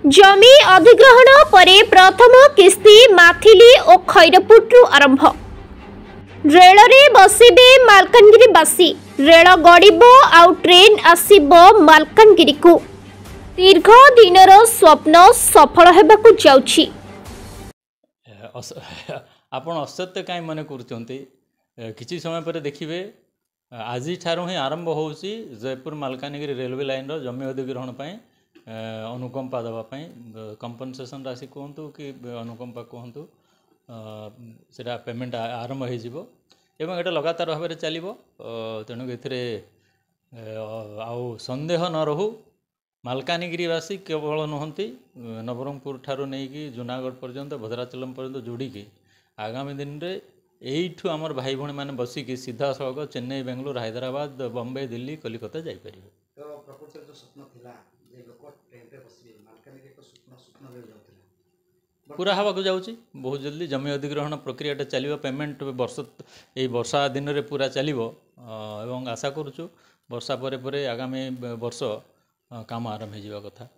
जमी अधिग्रहण पर प्रथम किस्ती माथिली और खैरपुटू आरंभ। रेल रे बसिबे मालकानगिरीवासी। रेल गड़ब आउ ट्रेन आसिब मालकानगिरी को। दीर्घ दिनर स्वप्न सफल हेबाकु जाउछि। आपण असत्य कहीं मन कि समय पर देखिए आज ठारू ही आरंभ होउछि जयपुर मालकानगिरी रेलवे लाइन रो जमी अधिग्रहण पाई अनुकंपा देवाई कंपनसेशन राशि कहतु कि अनुकंपा कहतु सेटा पेमेंट आरंभ हो एवं लगातार भाव में चलो। तेणु ए आउ संदेह न रहू मालकानगिरीवासी केवल नुहति नवरंगपुर ठारू नहीं जूनागढ़ पर्यंत भद्राचलम पर्यंत जोड़िकी आगामी दिन में यू आमर भाई भाई मैंने बसिकी सीधा सड़क चेन्नई बेंगलोर हैदराबाद बम्बे दिल्ली कलिकता जापर। पूरा हवा को जाऊँगी बहुत जल्दी जमी अधिग्रहण प्रक्रिया चलो पेमेंट वर्षा दिन में पूरा चलो एवं आशा करुचु वर्षा पर आगामी वर्ष काम आरंभ हो कथा।